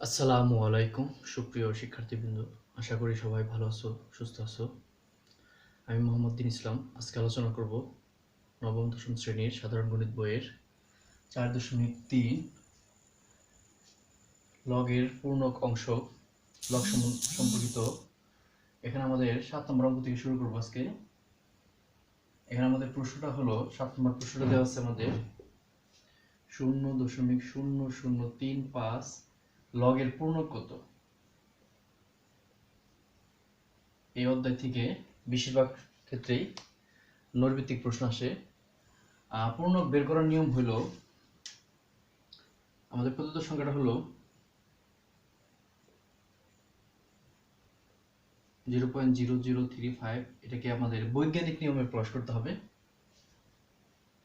আসসালামু আলাইকুম সুপ্রিয় শিক্ষার্থীবৃন্দ, আশা করি সবাই ভালো আছো, সুস্থ আছো। আমি মোহাম্মদ দিন ইসলাম। আজকে আলোচনা করব নবম দশম শ্রেণীর সাধারণ গণিত বইয়ের 4.3 লগের পূর্ণক অংশ লগ সম্পর্কিত। এখানে আমাদের 7 নম্বর অঙ্ক থেকে শুরু করবো আজকে। এখানে আমাদের প্রশ্নটা হলো 7 নম্বর প্রশ্নটা দেওয়া আছে আমাদের 0.0035 লগের পূর্ণক কত। এই অধ্যায় থেকে বেশিরভাগ ক্ষেত্রেই নৈর্ভিত্তিক প্রশ্ন আসে। পূর্ণক বের করার নিয়ম হলো, আমাদের প্রদত্ত সংখ্যাটা হলো 0.0035। এটাকে আমাদের বৈজ্ঞানিক নিয়মে প্রকাশ করতে হবে।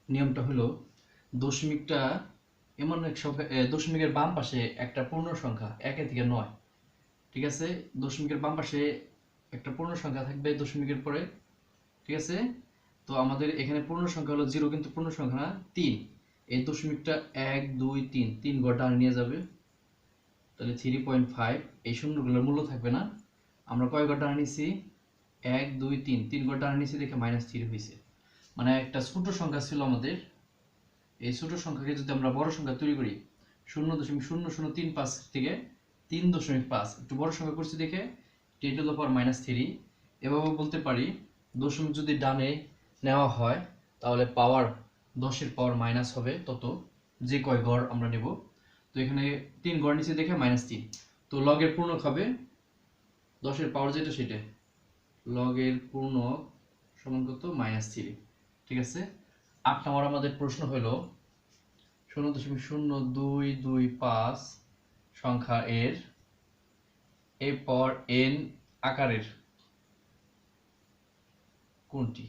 নিয়মটা হলো দশমিকটা এমন এক সংখ্যা, দশমিকের বাম পাশে একটা পূর্ণ সংখ্যা 1 থেকে 9, ঠিক আছে। দশমিকের বাম পাশে একটা পূর্ণ সংখ্যা থাকবে দশমিকের পরে, ঠিক আছে। তো আমাদের এখানে পূর্ণ সংখ্যা হলো 0, কিন্তু পূর্ণ সংখ্যা না 3। এই দশমিকটা 1 2 3 ঘর ডান নিয়ে যাবে, তাহলে 3.5। এই শূন্যগুলোর মূল্য থাকবে না। আমরা কয় ঘর ডান নিছি? 1 2 3 ঘর ডান নিছি দেখে -3 হয়েছে। মানে একটা ছোট সংখ্যা ছিল আমাদের, এই ছোট সংখ্যাকে যদি আমরা বড় সংখ্যা তৈরি করি 0.0035 থেকে 3.5, একটু বড় সংখ্যা করছি দেখে 10⁻³ এভাবে বলতে পারি। দশমিক যদি ডানে নেওয়া হয় তাহলে পাওয়ার 10 এর পাওয়ার মাইনাস হবে তত, যে কয় ঘর আমরা নেব। তো এখানে 3 ঘর নিচে দেখে -3, তো লগের পূর্ণক হবে 10 এর পাওয়ার যেটা সেটা, লগের পূর্ণক সমান কত? -3, ঠিক আছে। 8 নম্বর আমাদের প্রশ্ন হলো 0.0225 সংখ্যা এর a পাওয়ার n আকারের কোনটি?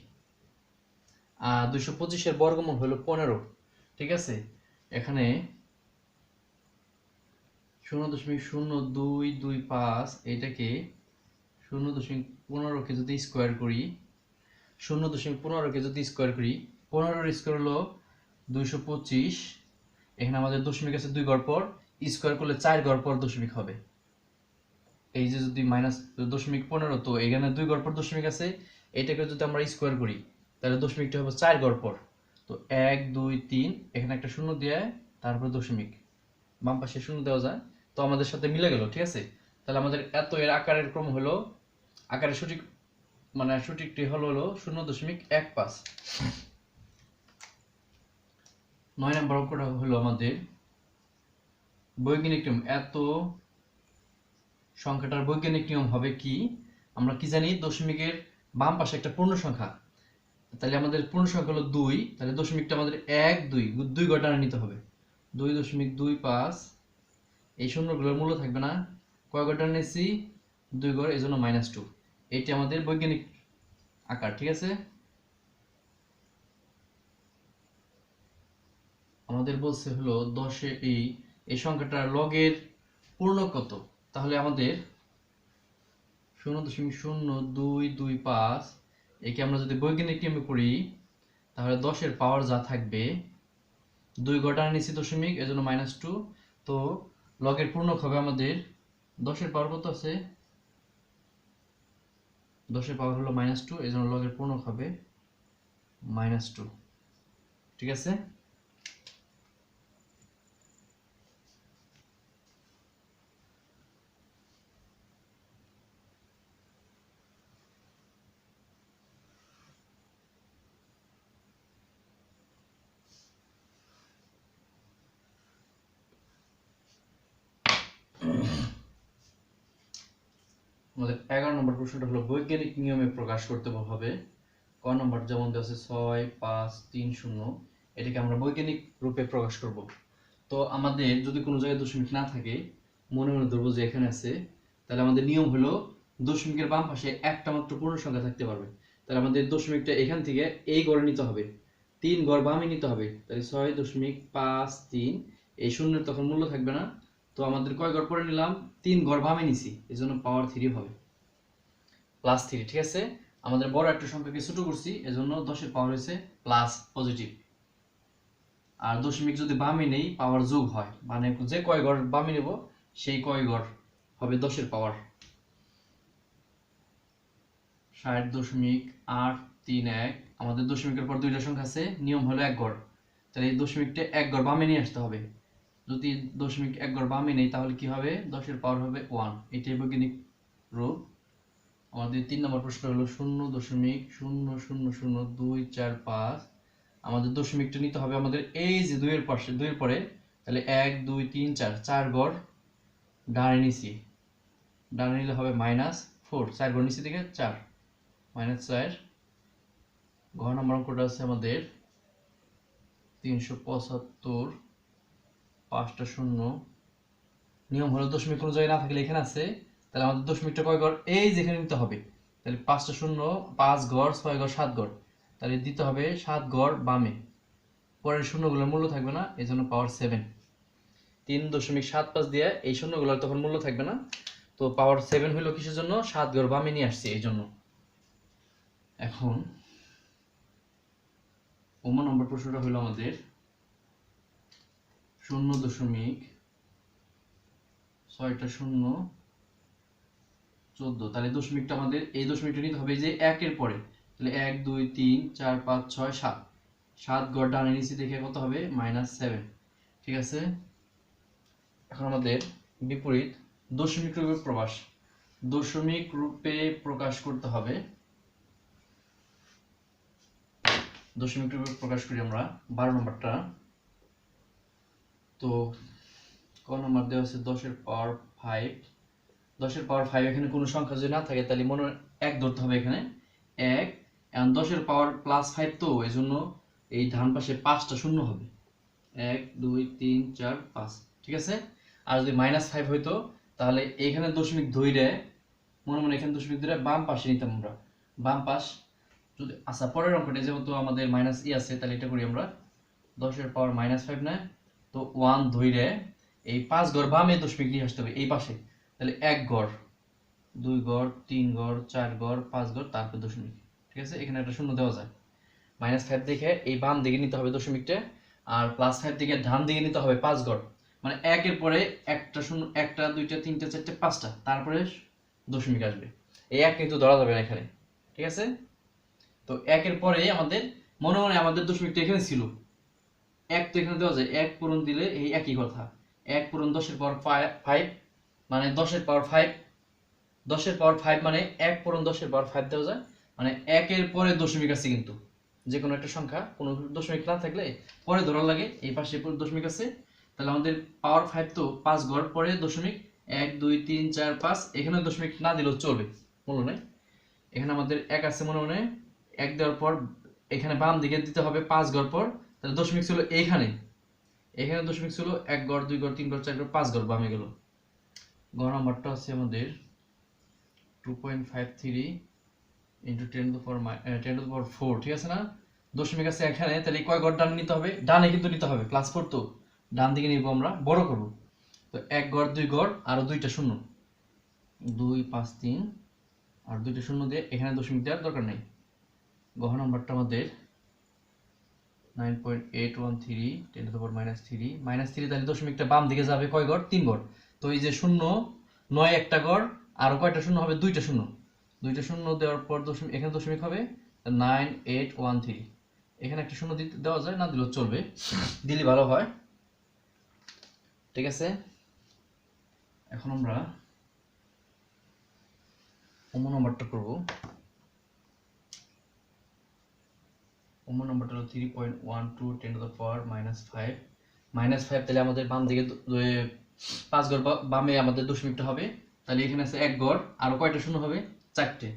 225 এর বর্গমূল হলো 15, ঠিক আছে। এখানে 0.0225 এটাকে 0.15কে যদি স্কোয়ার করি, 0.15কে যদি স্কোয়ার করি, 15 স্কোয়ার হলো 225। এখানে আমাদের দশমিক আছে 2 ঘর পর, স্কোয়ার করলে 4 ঘর পর দশমিক হবে। এই যে যদি -0.15, তো এখানে 2 ঘর পর দশমিক আছে, এটাকে যদি আমরা স্কোয়ার করি তাহলে দশমিকটা হবে 4 ঘর পর। তো 1 2 3, এখানে একটা শূন্য দিয়ে তারপর দশমিক, বাম পাশে শূন্য দেওয়া যায়, তো আমাদের সাথে মিলে গেল, ঠিক আছে। তাহলে আমাদের এত এর আকারের ক্রম হলো, আকারের সঠিক মানে সঠিকটি হলো 0.15। 9 নম্বর অঙ্কটা হলো আমাদের বৈজ্ঞানিক নিয়ম। এত সংখ্যাটার বৈজ্ঞানিক নিয়ম হবে কি? আমরা কি জানি? দশমিকের বাম পাশে একটা পূর্ণ সংখ্যা, তাহলে আমাদের পূর্ণ সংখ্যা হলো 2, তাহলে দশমিকটা আমাদের 1 2 ঘর টানা নিতে হবে। 2.25, এই শূন্যগুলোর মূল্য থাকবে না। কয় ঘর টানা নিয়েছি? 2 ঘর, এই জন্য -2। এটি আমাদের বৈজ্ঞানিক আকার, ঠিক আছে। আমাদের বলছে হলো 10 এই সংখ্যাটার লগের পূর্ণ কত। তাহলে আমাদের 0.0225 একে আমরা যদি বৈজ্ঞানিক নিয়মে করি তাহলে 10 এর পাওয়ার যা থাকবে, 2 ঘর টানা নিচ্ছি দশমিক, এজন্য -2। তো লগের পূর্ণক হবে আমাদের 10 এর পাওয়ার কত আছে? 10 এর পাওয়ার হলো -2, এজন্য লগের পূর্ণক হবে -2, ঠিক আছে। আমাদের 11 নম্বর প্রশ্নটা হলো বৈজ্ঞানিক নিয়মে প্রকাশ করতে হবে। ক নম্বর যেমন দেওয়া আছে 6 5 3 0, এটাকে আমরা বৈজ্ঞানিক রূপে প্রকাশ করব। তো আমাদের যদি কোনো জায়গায় দশমিক না থাকে, মনে মনে ধরবো যে এখানে আছে, তাহলে আমাদের নিয়ম হলো দশমিকের বাম পাশে একটা মাত্র পূর্ণ সংখ্যা থাকতে পারবে। তাহলে আমাদের দশমিকটা এখান থেকে এই ঘরে নিতে হবে, 3 ঘর বামে নিতে হবে, তাহলে 6.53। এই শূন্যের তখন মূল্য থাকবে না। তো আমাদের কয় ঘর পরে নিলাম? 3 ঘর বামে নিছি, এই জন্য পাওয়ার 3 হবে, +3, ঠিক আছে। আমাদের বড় একটা সংখ্যাকে ছোট করছি, এজন্য 10 এর পাওয়ার হয়েছে প্লাস পজিটিভ। আর দশমিক যদি বামে নেই পাওয়ার যোগ হয়, মানে যে কয় ঘর বামে নেব সেই কয় ঘর হবে 10-এর পাওয়ার। 60.831। আমাদের দশমিকের পর দুইটা সংখ্যা আছে, নিয়ম হলো এক ঘর, তাহলে এই দশমিকটা এক ঘর বামে নিয়ে আসতে হবে। যদি দশমিক এক ঘর বামে নেই তাহলে কি হবে, 10-এর পাওয়ার হবে 1। এটাই বৈজ্ঞানিক রূপ। আমাদের 3 নম্বর প্রশ্ন হলো 0.0000245। আমাদের দশমিকটা নিতে হবে আমাদের এই যে 2-এর পাশে, 2-এর পরে, তাহলে 1 2 3 4, 4 ঘর ডানে নিচে, ডানে নিলে হবে -4, 4 ঘর নিচে থেকে 4, -4। ঘ নম্বর অঙ্কটা আছে আমাদের 375, 5টা শূন্য। নিয়ম হলো দশমিক কোনো জায়গায় না থাকলে এখানে আছে, তাহলে আমাদের দশমিকটা কয় ঘর, এই যেখানে নিতে হবে। তাহলে 5টা শূন্য, 5 ঘর, 6 ঘর, 7 ঘর, তাহলে দিতে হবে 7 ঘর বামে। পরের শূন্যগুলোর মূল্য থাকবে না, এই জন্য পাওয়ার 7। 3.75 দিয়ে এই শূন্যগুলোর তখন মূল্য থাকবে না, তো পাওয়ার 7 হলো কিসের জন্য, 7 ঘর বামে নিয়ে আসছে এই জন্য। এখন নম্বর প্রশ্নটা হলো আমাদের 0.6টা শূন্য 14। তাহলে দশমিকটা আমাদের এই দশমিকটা নিতে হবে যে 1-এর পরে, তাহলে 1 2 3 4 5 6 7, 7 ঘর ডানে নিচে দেখে কত হবে, -7। ঠিক আছে। এখন আমাদের বিপরীত দশমিক রূপে প্রকাশ, দশমিক রূপে প্রকাশ করতে হবে। দশমিক রূপে প্রকাশ করি আমরা 12 নম্বরটা। তো ক নম্বর দেওয়া আছে 10-এর পাওয়ার 5। 10-এর পাওয়ার 5 এখানে কোনো সংখ্যা যদি না থাকে তাহলে মনে এক ধরতে হবে এখানে 1। এখন 10-এর পাওয়ার +5 তো এই জন্য এই ডান পাশে 5টা শূন্য হবে, 1 2 3 4 5। ঠিক আছে। আর যদি -5 হইতো তাহলে এইখানে দশমিক ধইরে মনে মনে এখানে দশমিক ধরে বাম পাশে নিতাম আমরা, বাম পাশ। যদি আচ্ছা পরের অঙ্কটা যেহেতু আমাদের আছে, তাহলে এটা করি আমরা। 10-এর পাওয়ার -5 নেয় তো 1 ধইরে এই 5 ঘর বামে দশমিক নিয়ে আসতে হবে এই পাশে, তাহলে 1 ঘর, 2 ঘর, 3 ঘর, 4 ঘর, 5 ঘর, তারপর দশমিক। ঠিক আছে। এখানে একটা শূন্য দেওয়া যায়। -5 দেখে এই বাম দিকে নিতে হবে দশমিকটা, আর +5 দিকে ডান দিকে নিতে হবে 5 ঘর। মানে 1-এর পরে একটা শূন্য, একটা দুইটা তিনটা চারটা পাঁচটা, তারপরে দশমিক আসবে। এই 1 কিন্তু ধরা যাবে না এখানে। ঠিক আছে। তো 1-এর পরে আমাদের মনে মনে আমাদের দশমিকটা এখানে ছিল, 1 তো এখানে দেওয়া যায়, 1 পূরণ দিলে এই একই কথা। 1 পূরণ 10-এর পাওয়ার 5 মানে 10-এর পাওয়ার 5, 10-এর পাওয়ার 5 মানে 1 পূরণ 10-এর পাওয়ার 5 দেওয়া যায়। মানে 1-এর পরে দশমিক আছে, কিন্তু যে কোনো একটা সংখ্যা কোনো দশমিক না থাকলে পরে ধরা লাগে, এই পাশে দশমিক আছে। তাহলে আমাদের পাওয়ার 5 তো 5 ঘর পরে দশমিক, 1 2 3 4 5, এখানে দশমিক না দিলেও চলবে, মূল্য নাই। এখানে আমাদের 1 আছে মনে মনে, 1 দেওয়ার পর এখানে বাম দিকে দিতে হবে 5 ঘর পর, তাহলে দশমিক ছিল এইখানে, এখানে দশমিক ছিল 1 ঘর 2 ঘর 3 ঘর 4 ঘর 5 ঘর বামে গেল। গ নাম্বারটা আছে আমাদের 2.53 into 10 to the power 4। ঠিক আছে না, দশমিক আছে এখানে, তাহলে কয় ঘর ডানে নিতে হবে, ডানে কিন্তু নিতে হবে, +4 তো ডান দিকে নিব, আমরা বড় করব। তো 1 ঘর 2 ঘর আর দুইটা শূন্য, 2 5 3 আর দুইটা শূন্য দিয়ে এখানে দশমিক দেওয়ার দরকার নেই। গ নাম্বারটা আমাদের 9.813 10 to the power -3, তাহলে দশমিকটা বাম দিকে যাবে কয় ঘর, 3 ঘর। তো এই যে শূন্য 9 একটা ঘর, আর কয়টা শূন্য হবে, দুইটা শূন্য, দুইটা শূন্য দেওয়ার পর দশমিক, এখানে দশমিক হবে 9813। এখানে একটা শূন্য দিতে দেওয়া যায়, না দিলেও চলবে, দিলে ভালো হয়। ঠিক আছে। এখন আমরা নম্বরটা করব। নম্বরটা হলো 3.12 10 to the power -5। -5 তাহলে আমাদের বাম দিকে 5 ঘর বামে আমাদের দশমিকটা হবে। তাহলে এখানে আছে 1 ঘর, আর কয়টা শূন্য হবে, 4টে।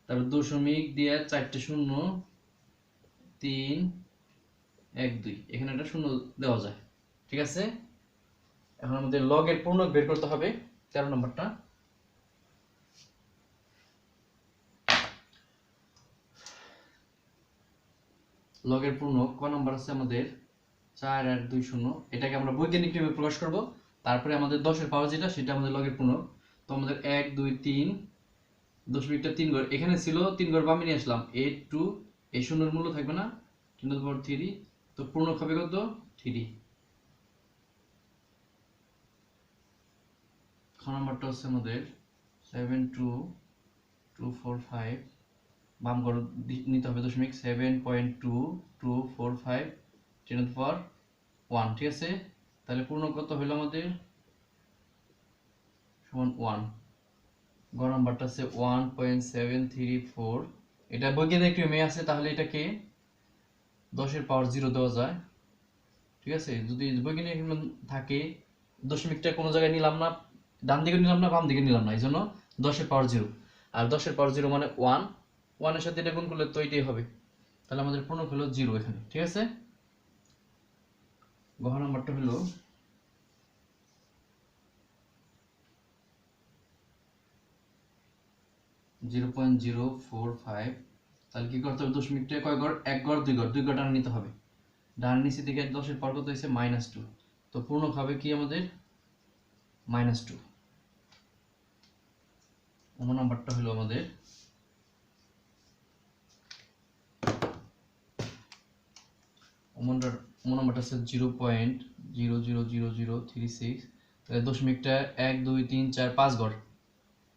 তারপর দশমিক দিয়ে 4টে শূন্য, 3 1 2, এখানে একটা শূন্য দেওয়া যায়। ঠিক আছে। এখন আমাদের লগের পূর্ণক বের করতে হবে 13 নম্বরটা। লগের পূর্ণক ক নম্বর আছে আমাদের 4 8 2 0। এটাকে আমরা বৈজ্ঞানিক নিয়মে প্রকাশ করব। তারপরে আমাদের 10-এর পাওয়ার যেটা, সেটা আমাদের লগের পূর্ণক। তো আমাদের 1 2 3 দশমিকটা 3 ঘর এখানে ছিল, 3 ঘর বামে নিয়ে আসলাম, 8 2, এই শূন্যের মূল্য থাকবে না, 10 to the power 3। তো পূর্ণক হবে কত, 3। খ নাম্বারটা হচ্ছে আমাদের 72245, বাম ঘর নিতে হবে দশমিক 7.2245 10^1, ঠিক আছে। তাহলে পূর্ণ কত হলো আমাদের সমান 1। গ নাম্বারটা আছে 1.734। এটা বৈজ্ঞানিক ক্রমে আছে, তাহলে এটাকে 10 এর পাওয়ার 0 দেওয়া যায়, ঠিক আছে। যদি বৈজ্ঞানিক ক্রমে থাকে, দশমিকটা কোনো জায়গায় নিলাম না, ডান দিকে নিলাম না, বাম দিকে নিলাম না, এই জন্য 10 এর পাওয়ার 0। আর 10 এর পাওয়ার 0 মানে 1, 1 এর সাথে এটা গুণ করলে তো এটাই হবে, তাহলে আমাদের পূর্ণক হলো 0 এখানে, ঠিক আছে। গ নাম্বারটা হলো 0.045। তাহলে কি করতে হবে, দশমিকটা কয় ঘর, এক ঘর দুই ঘর, দুই ঘর ডান নিতে হবে। ডান নিচে থেকে 10 এর পাওয়ার কত হয়েছে -2, তো পূর্ণক হবে কি আমাদের -2। নাম্বারটা হলো আমাদের নাম্বারটা হচ্ছে 0.000036। তাহলে দশমিকটা 1 2 3 4 5 ঘর,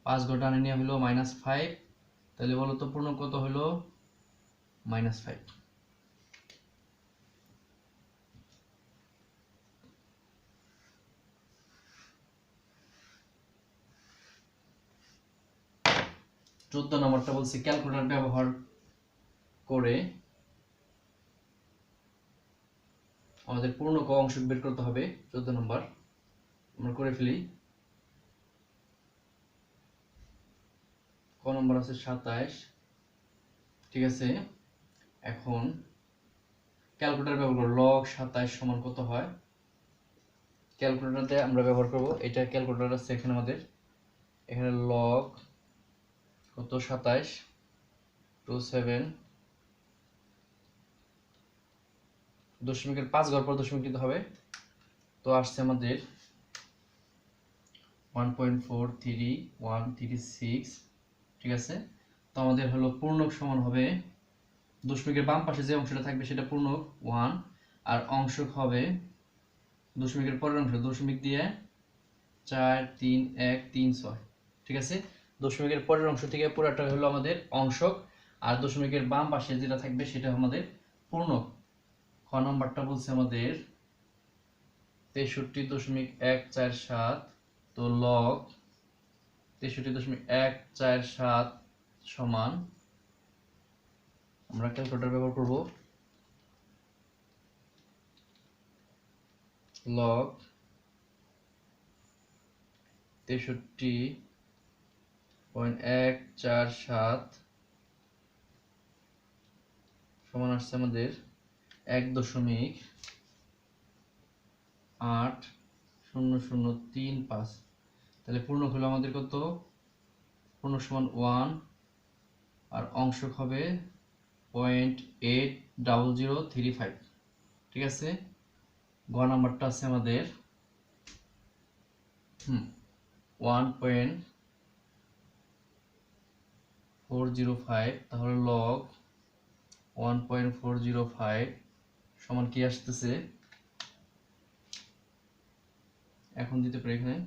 5 ঘর ডানে নিয়ে হলো -5। তাহলে বলো তো পূর্ণ কত হলো -5। 14 নম্বরটা বলছে ক্যালকুলেটর ব্যবহার করে আমাদের পূর্ণ ক অংশ বের করতে হবে। 14 নম্বর আমরা করে ফেলি। ক নম্বর আছে 27, ঠিক আছে। এখন ক্যালকুলেটর ব্যবহার করব, log 27 সমান কত হয়, ক্যালকুলেটরতে আমরা ব্যবহার করব। এটা ক্যালকুলেটর আছে এখানে আমাদের, এখানে log কত 27 27 দশমিকের 5 ঘর পর দশমিক দিতে হবে, তো আসছে আমাদের 1.43136, ঠিক আছে। তো আমাদের হলো পূর্ণক সমান হবে, দশমিকের বাম পাশে যে অংশটা থাকবে সেটা পূর্ণক 1, আর অংশক হবে দশমিকের পরের অংশ, দশমিক দিয়ে 4 3 1 3 6, ঠিক আছে। দশমিকের পরের অংশ থেকে পুরোটা হলো আমাদের অংশক, আর দশমিকের বাম পাশে যেটা থাকবে সেটা আমাদের পূর্ণক। খ নাম্বারটা বলছে আমাদের 63.147, তো log 63.147 সমান, আমরা ক্যালকুলেটর ব্যবহার করব, log 63.147 সমান আসছে আমাদের 1.80035। তাহলে পূর্ণক হলো আমাদের কত, পূর্ণ সমান 1, আর অংশক হবে 0.80035, ঠিক আছে। গ নাম্বারটা আছে আমাদের 1.405, তাহলে log 1.405 সমান কি আসতেছে, এখন দিতে পারি এখানে,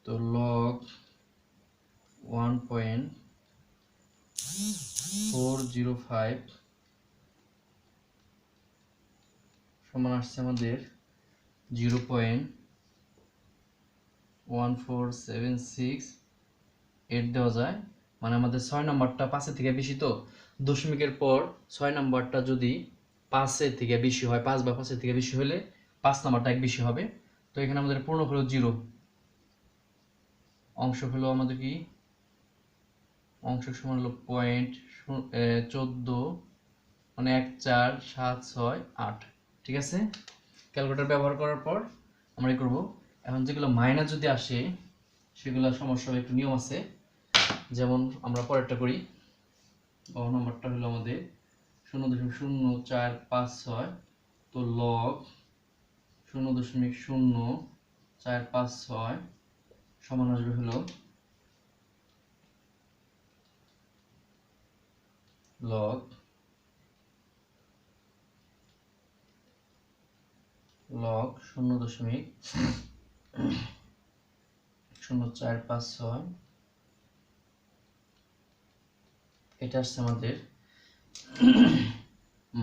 তো log 1.405 সমান আসছে আমাদের 0.1476 দেওয়া যায়। মানে আমাদের 6 নম্বরটা 5 থেকে বেশি, তো দশমিকের পর 6 নম্বরটা যদি 5 থেকে বেশি হয়, 5 বা 5 থেকে বেশি হলে 5 নম্বরটা এক বেশি হবে। তো এখানে আমাদের পূর্ণ হলো 0, অংশ হলো আমাদের কি, অংশ সমান হলো 0.14, মানে 14768, ঠিক আছে। ক্যালকুলেটর ব্যবহার করার পর আমরা কি করব, এখন যেগুলো মাইনাস যদি আসে সেগুলো সমস্যা একটু নিয়ম আছে, যেমন আমরা পরেরটা করি। নম্বরটা হলো আমাদের 0.0456, তো log 0.0456 সমান আসবে হলো log লগ 0.0456, এটা আসছে আমাদের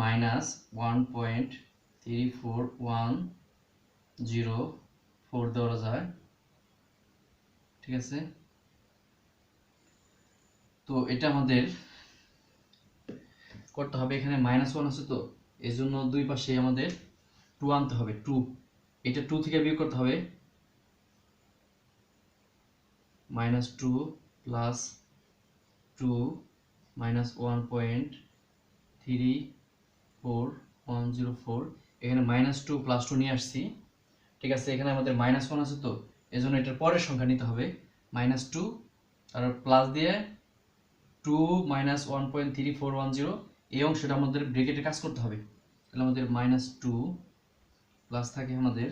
-1.3410 দেওয়া যায়, ঠিক আছে। তো এটা আমাদের করতে হবে, এখানে -1 আছে, তো এই জন্য দুই পাশে আমাদের 2 আনতে হবে। 2, এটা 2 থেকে বিয়োগ করতে হবে, -2 প্লাস 2 -1.34104, এখানে -2 প্লাস 2 নিয়ে আসছি, ঠিক আছে। এখানে আমাদের -1 আছে, তো এই জন্য এটার পরের সংখ্যা নিতে হবে, -2 আর প্লাস দিয়ে 2 -1.3410, এই অংশটা আমাদের ব্র্যাকেটে কাজ করতে হবে। তাহলে আমাদের -2 প্লাস থাকে আমাদের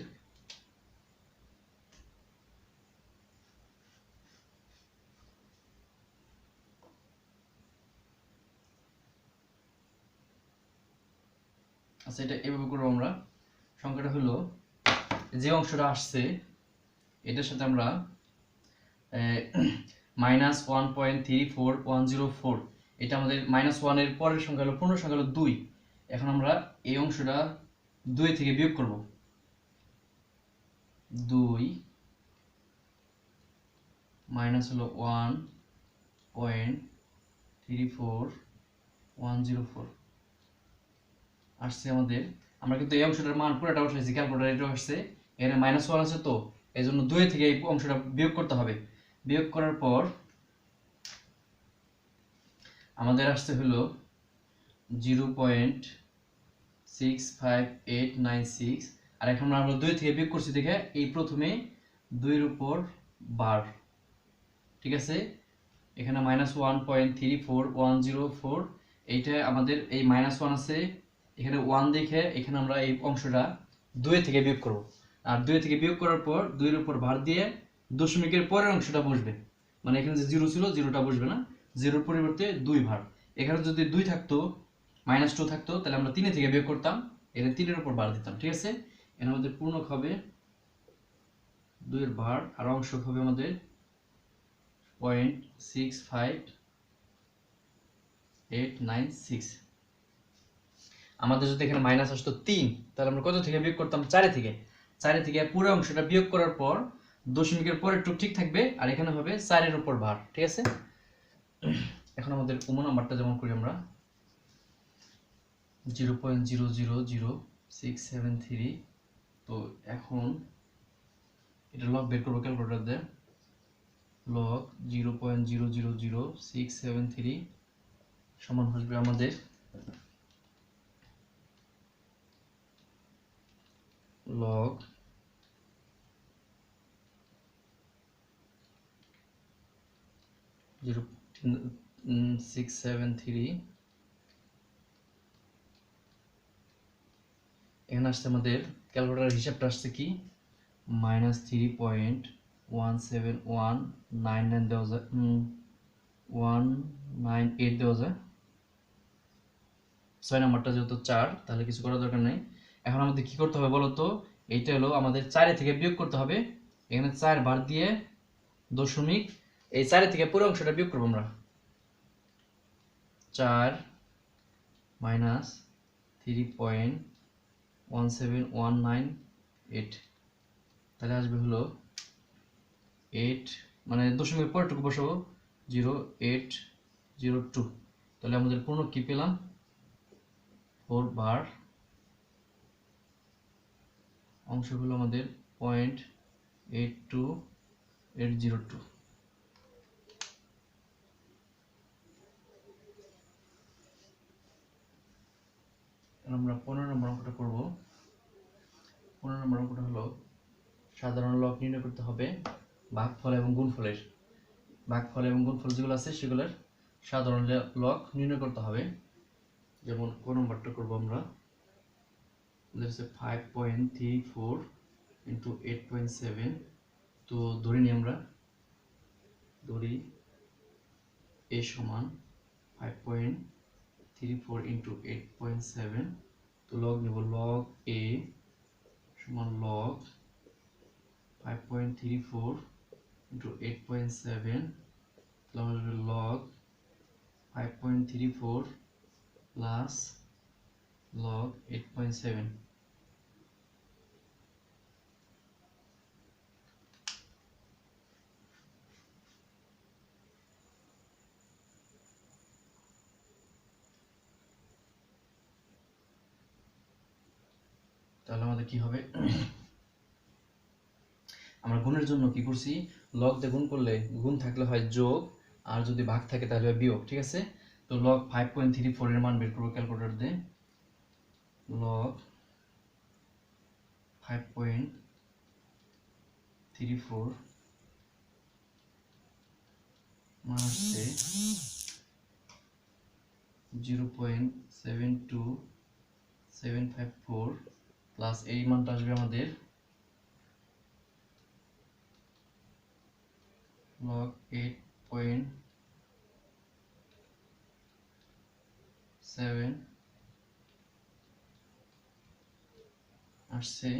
আচ্ছা, এটা এভাবে করবো আমরা। সংখ্যাটা হলো, যে অংশটা আসছে এটার সাথে আমরা -1.34104, এটা আমাদের -1 এর পরের সংখ্যা হলো পূর্ণ সংখ্যা হলো 2। এখন আমরা এই অংশটা 2 থেকে বিয়োগ করব। 2 মাইনাস হলো 1.34104 আসছে আমাদের। আমরা কিন্তু এই অংশটার মান পুরোটা বসাইছি, ক্যালকুলেটর এটা আসছে, এখানে -1 আছে, তো এই জন্য 2 থেকে এই অংশটা বিয়োগ করতে হবে। বিয়োগ করার পর আমাদের আসছে হলো 0.65896, আর এখন আমরা 2 থেকে বিয়োগ করছি দেখে এই প্রথমে 2 এর উপর বার, ঠিক আছে। এখানে -1.34104, এইটা আমাদের এই -1 আছে, এখানে 1 দেখে এখানে আমরা এই অংশটা 2 থেকে বিয়োগ করব। আর 2 থেকে বিয়োগ করার পর 2 এর উপর ভার দিয়ে দশমিকের পরের অংশটা বসবে, মানে এখানে যে 0 ছিল, 0টা বসবে না, 0-র পরিবর্তে 2 ভার। এখানে যদি 2 থাকতো, -2 থাকতো, তাহলে আমরা 3 থেকে বিয়োগ করতাম, এখানে 3 এর উপর ভার দিতাম, ঠিক আছে। এখানে আমাদের পূর্ণক হবে 2 এর ভার, আর অংশক হবে আমাদের 0.65896। আমাদের যদি এখানে মাইনাস আসতো 3, তাহলে আমরা কত থেকে বিয়োগ করতাম? 4 থেকে। 4 থেকে পুরো অংশটা বিয়োগ করার পর দশমিকের পরের টুক ঠিক থাকবে, আর এখানে হবে 4 এর উপর ভার, ঠিক আছে। এখন আমাদের কমন নাম্বারটা যেমন করি আমরা 0.000673, তো এখন এটা লগ বের করবো ক্যালকুলেটর দিয়ে। লগ 0.000673 সমান আসবে আমাদের log 0.673, এখানে আসছে আমাদের ক্যালকুলেটরের হিসাবটা আসছে কি -3.17199 দেওয়া যায়, 198 দেওয়া যায়। 6 নাম্বারটা যেহেতু 4, তাহলে কিছু করার দরকার নেই। এখন আমাদের কি করতে হবে বলো তো? এইটা হলো আমাদের 4 থেকে বিয়োগ করতে হবে, এখানে 4 বার দিয়ে দশমিক, এই 4 থেকে পুরো অংশটা বিয়োগ করবো আমরা। 4 মাইনাস 3.17198, তাহলে আসবে হলো 8, মানে দশমিকের পরটুকু বসাবো 0802। তাহলে আমাদের পূর্ণ কি পেলাম? 4 বার, অংশগুলো আমাদের 0.82802। আমরা 15 নম্বর অঙ্কটা করব। 15 নম্বর অঙ্কটা হলো সাধারণ লগ নির্ণয় করতে হবে ভাগফল এবং গুণফলের। ভাগফল এবং গুণফল যেগুলো আছে সেগুলোর সাধারণ লগ নির্ণয় করতে হবে। যেমন কোন নম্বরটা করব আমরা, আমাদের হচ্ছে 5.34 ইন্টু 8.7, তো ধরে নিই আমরা, ধরি a সমান 5.34 ইন্টু 8.7, তো লগ নেব, লগ a সমান লগ 5.34 ইন্টু 8.7 তাহলে লগ 5.34 প্লাস log 8.7 তাহলে আমাদের কি হবে আমরা গুণের জন্য কি করছি log দিয়ে গুণ করলে গুণ থাকলে হয় যোগ আর যদি ভাগ থাকে তাহলে হয় বিয়োগ ঠিক আছে তো log 5.34 এর মান বের করব ক্যালকুলেটর দিয়ে log 5.34 মান হচ্ছে 0.72754 প্লাস এই মানটা আসবে আমাদের log 8.7 আসছে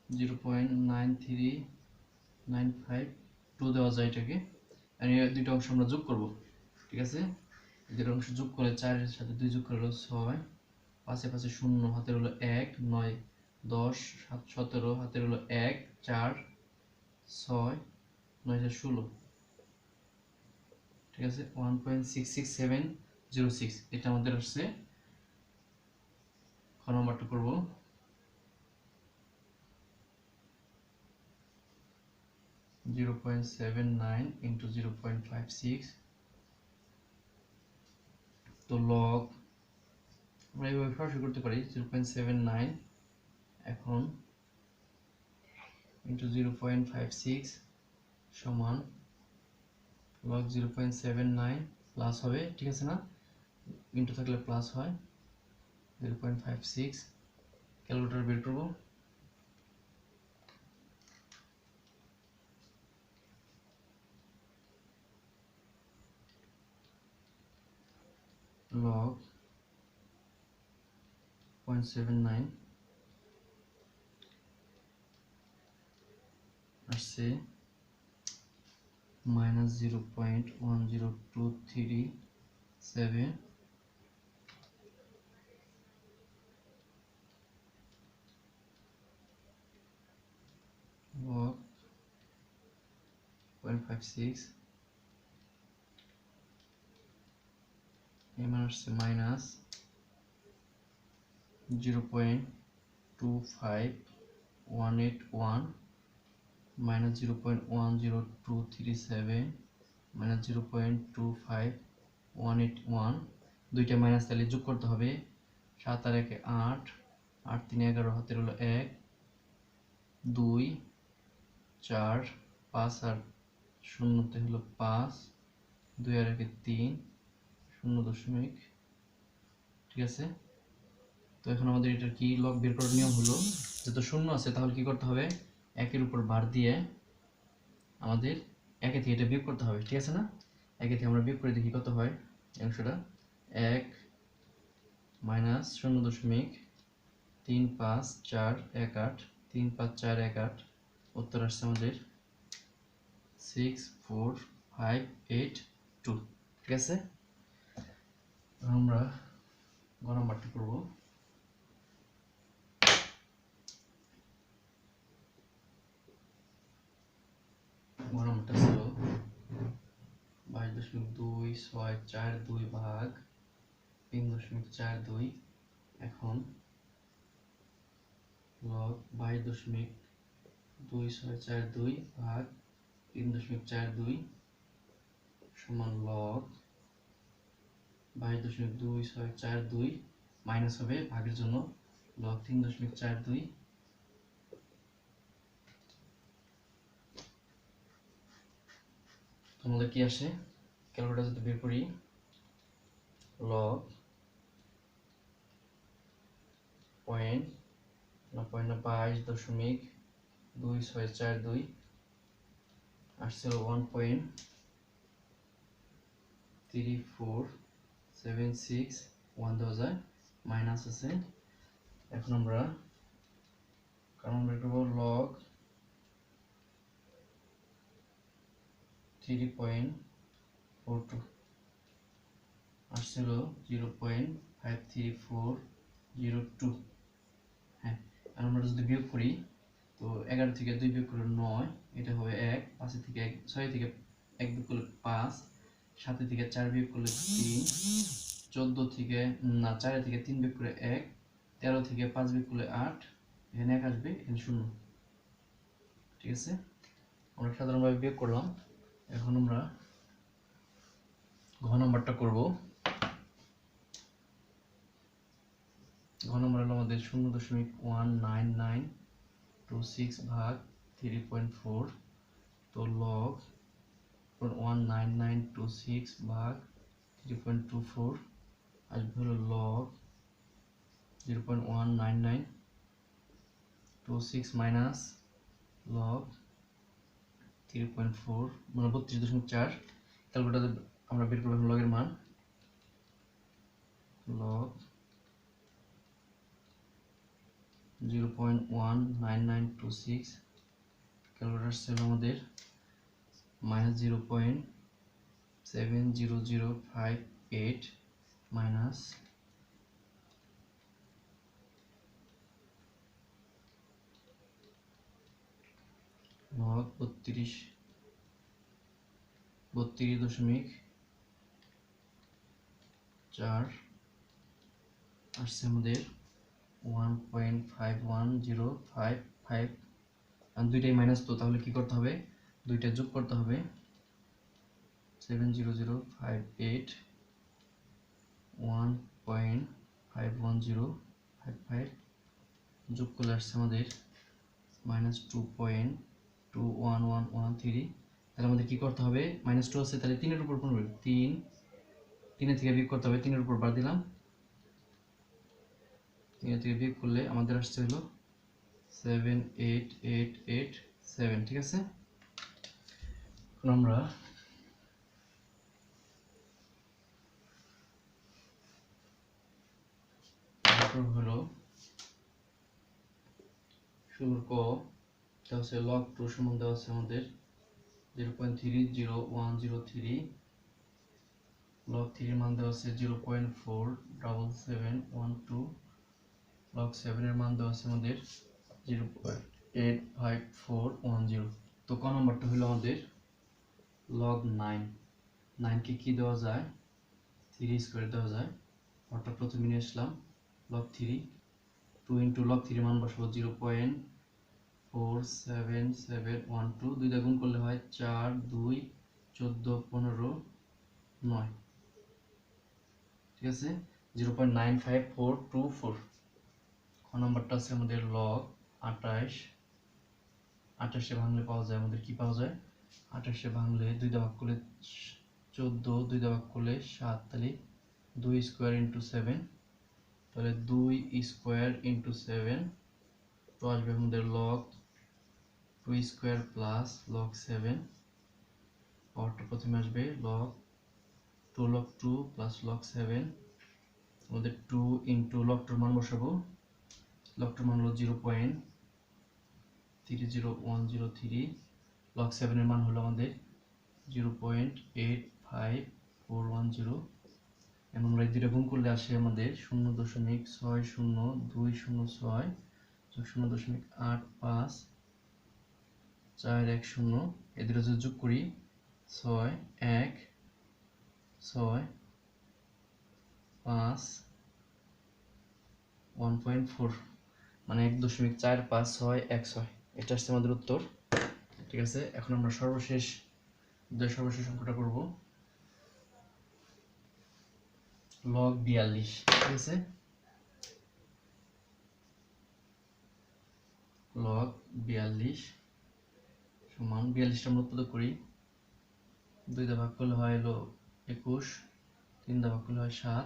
0.93952 দেওয়া যায় এটাকে আর এই দুটো অংশ আমরা যোগ করব ঠিক আছে এদের অংশ যোগ করে 4 এর সাথে 2 যোগ করলে হলো 6 পাশে পাশে 0 হাতের হলো 1 9 10 7 17 হাতের হলো 1 4 6 9 16 ঠিক আছে 1.66706 এটা আমাদের আসছে খ নাম্বারটা করব 0.79 into 0.56 তো log আমরা এইভাবে সরাসরি করতে পারি 0.79 এখন into 0.56 সমান log 0.79 প্লাস হবে ঠিক আছে না ইনটু থাকলে প্লাস হয় 0.56 ক্যালকুলেটর বের করব log 0.79 আসছে minus 0.10237 log 0.56 এর মান আসছে মাইনাস 0.25181 minus 0.10237 minus 0.25181 দুইটা মাইনাস তাহলে যোগ করতে হবে 7 আর 1 8 8 3 11 হাতের হলো 1 2 4 5 আর 0 তে হলো 5 2 আর 1 3 0 ঠিক আছে তো এখন আমাদের এটার কি লগ বের করার নিয়ম হলো যত শূন্য আছে তাহলে কি করতে হবে একের উপর বার দিয়ে আমাদের একে থেকে এটা বিয়োগ করতে হবে ঠিক আছে না একে থেকে আমরা বিয়োগ করে দেখি কত হয় অংশটা 1 মাইনাস 0.3548 35418 উত্তর আসছে আমাদের 64582 ঠিক আছে আমরা গ নাম্বারটি করব গ নাম্বারটা ছিল 22.2642 ভাগ 3.42 এখন log 22.2642 ভাগ 3.42 সমান log 22.2642 মাইনাস হবে ভাগের জন্য log 3.42 আমাদের কি আসে ক্যালকুলেটর যদি বের করি log পয়েন্ট না পয়েন্ট না 22.2642 আসছিল 1.34761 দেওয়া যায় মাইনাস আছে এখন আমরা কারণ বের করবো লগ 3.42 আসছিল 0.53402। হ্যাঁ, আর আমরা যদি বিয়োগ করি তো 11 থেকে 2 বিয়োগ করলে 9, এটা হবে 1, 5 থেকে 1, 6 থেকে 1 বিয়োগ করলে 5, 7 থেকে 4 বিয়োগ করলে 3, 14 থেকে 4 থেকে 3 বিয়োগ করে 1, 13 থেকে 5 বিয়োগ করলে 8, এখানে 1 আসবে, এখানে 0। ঠিক আছে, আমরা সাধারণভাবে বিয়োগ করলাম। এখন আমরা ঘ নাম্বারটা করব। ঘ নাম্বার হলো আমাদের 0.19926 ভাগ 3.4, তো লগ 19926 ভাগ 3.24 আসবে হলো লগ 0.19926 মাইনাস লগ 3.4 মানে 32.4। ক্যালকুলেটরে আমরা বের করব লগের মান, লগ 0.19926, ক্যালকুলেটর ছিল আমাদের -0.70058 মাইনাস লগ 32.4 আসছে আমাদের 1.51055। আর দুইটাই মাইনাস, তো তাহলে কি করতে হবে, দুইটা যোগ করতে হবে। 70058 1.51055 যোগ করলে আসছে আমাদের -2.21113। তাহলে আমাদের কি করতে হবে, -2 আছে তাহলে 3 এর উপর পড়বে, 3 থেকে বিয়োগ করতে হবে, 3 এর উপর বার দিলাম, 3 থেকে বিয়োগ করলে আমাদের আসছে হলো 78887। ঠিক আছে, এখন আমরা হলো শুরুর ক, এটা হচ্ছে log 2 সমান দেওয়া আছে আমাদের 0.30103, log 3 এর মান দেওয়া আছে 0.47712, log 7 এর মান দেওয়া আছে আমাদের 0.85410। তো ক নম্বরটা হলো আমাদের log 9, 9 কে কি দেওয়া যায়, 3 স্কয়ার দেওয়া যায়, অর্থাৎ প্রথমে নিয়ে আসলাম log 3, 2 ইন্টু log 3 মান বসাবো 0.47712, 2 দিয়ে গুণ করলে হয় 4 2 14 15 9। ঠিক আছে, 0.95424। খ নম্বরটা আছে আমাদের log 28, 28 এ ভাঙলে পাওয়া যায় আমাদের কি পাওয়া যায়, 28 এ ভাঙলে 2 দিয়ে ভাগ করলে 14, 2 দিয়ে ভাগ করলে 7, তাহলে 2 স্কয়ার ইন্টু 7, তাহলে 2 স্কয়ার ইন্টু 7, তো আসবে আমাদের log 2 স্কয়ার প্লাস log 7, পাওয়ারটা প্রথমে আসবে log 2 log 2 প্লাস log 7, আমাদের 2 ইন্টু log 2 মান বসাবো, log 2 মান হলো 0.30103, log 7 এর মান হলো আমাদের 0.85410। এখন আমরা এই দুটো গুণ করলে আসে আমাদের 0.60206 0.85410। এই দুটো যদি যোগ করি 6 1 6 5 1.4 মানে 1.456116, এটা হচ্ছে আমাদের উত্তর। ঠিক আছে, এখন আমরা সর্বশেষ অঙ্কটা করব, log 42। ঠিক আছে, log 42 সমান 42টা আমরা উৎপাদক করি, 2 দিয়ে ভাগ করলে হয় হলো 21, 3 দিয়ে ভাগ করলে হয় 7,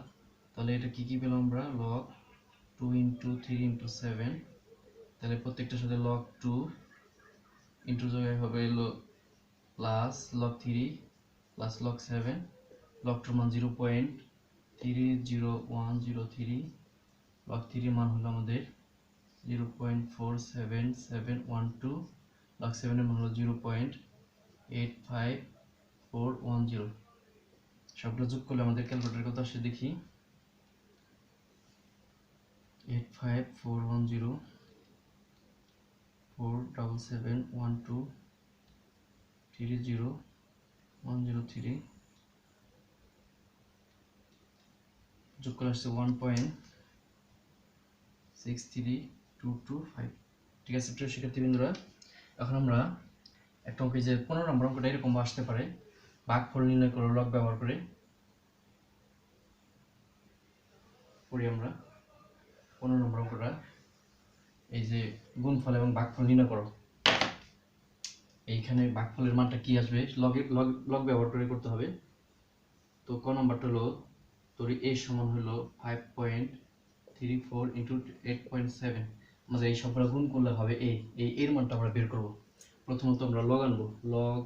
তাহলে এটা কি পেলাম আমরা, log 2 ইন্টু 3 ইন্টু 7, তাহলে প্রত্যেকটার সাথে log 2 ইন্টু জায়গায় হবে হলো plus log 3 plus log 7, log 2 মান 0.30103, log 3 মান হলো আমাদের 0.47712 log 7 এর মান হলো 0.85410। সবগুলো যোগ করলে আমাদের ক্যালকুলেটর কত আসে দেখি। 85410 47712 30103 যোগ করলে আসছে 1.63225। ঠিক আছে প্রিয় শিক্ষার্থীবৃন্দরা, এখন আমরা একটা অঙ্ক যে 15 নম্বর অঙ্কটা এরকম আসতে পারে, ভাগফল নির্ণয় করো লগ ব্যবহার করে। করি আমরা 15 নম্বর অঙ্কটা, এই যে গুণফল এবং ভাগফল নির্ণয় করো। এইখানে ভাগফলের মানটা কি আসবে লগ ব্যবহার করে করতে হবে। তো ক নাম্বারটা হলো তোর a সমান হলো 5.34 ইন্টু 8.7। আমাদের এই সবগুলো গুণ করলে হবে এর মানটা আমরা বের করব। প্রথমত আমরা লগ আনবো, লগ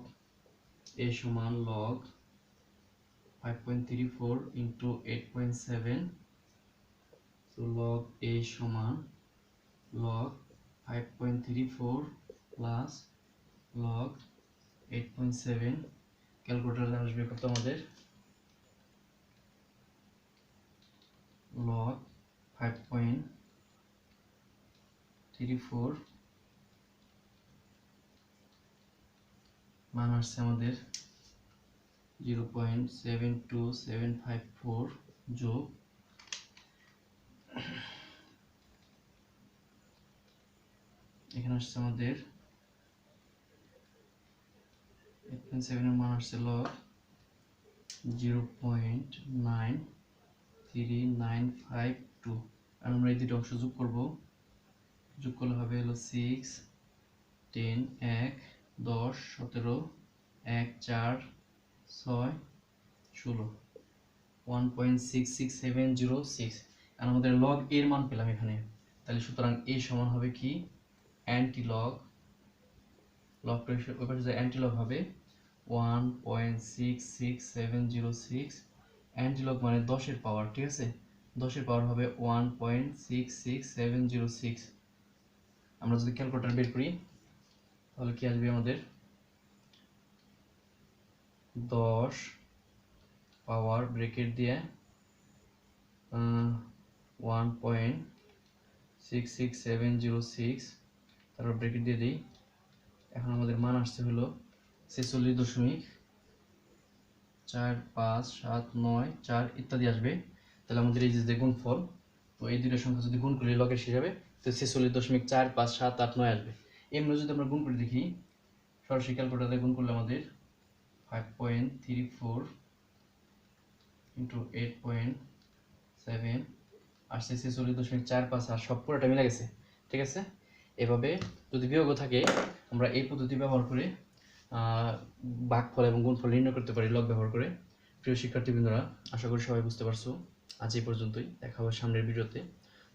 a সমান লগ 5.34 ইন্টু 8.7। তো লগ a সমান লগ 5.34 প্লাস লগ 8.7। ক্যালকুলেটরে আসবে কত আমাদের, log 5.34 মান আসছে আমাদের 0.72754 যোগ এখানে আসছে আমাদের 8.7 এর মান আসছে log 0.9395 আর আমরা এই দুটো অংশ যোগ করব। যোগ করলে হবে হলো 6 10 1 10 17 1 4 6 16 1.66706। আর আমাদের লগ এর মান পেলাম এখানে, তাহলে সুতরাং এ সমান হবে কি অ্যান্টি লগ, লগ পাশে অ্যান্টি লগ হবে 1.66706। অ্যান্টি লগ মানে 10 এর পাওয়ার, ঠিক আছে, 10 এর পাওয়ার হবে 1.66706। আমরা যদি ক্যালকুলেটর বের করি তাহলে কি আসবে আমাদের 10 পাওয়ার ব্র্যাকেট দিয়ে 1.66706 তারপর ব্র্যাকেট দিয়ে দিই। এখন আমাদের মান আসছে হলো 46.4579 ইত্যাদি আসবে। তাহলে আমাদের এই যে গুণফল, তো এই দুটো সংখ্যা যদি গুণ করি লগের হিসাবে, তো 46.457889 আসবে। এমনি যদি আমরা গুণ করে দেখি সরাসরি ক্যালকুলেটরে গুণ করলে আমাদের 5.34 ইন্টু 8.7 আসছে 46.45 আর সব পুরোটা মিলে গেছে। ঠিক আছে, এভাবে যদি বিয়োগ থাকে আমরা এই পদ্ধতি ব্যবহার করে ভাগফল এবং গুণফল নির্ণয় করতে পারি লগ ব্যবহার করে। প্রিয় শিক্ষার্থীবৃন্দরা, আশা করি সবাই বুঝতে পারছো। আজ এই পর্যন্তই, দেখা হবে সামনের ভিডিওতে।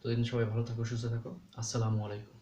ততদিন সবাই ভালো থাকো, সুস্থ থাকো। আসসালামু আলাইকুম।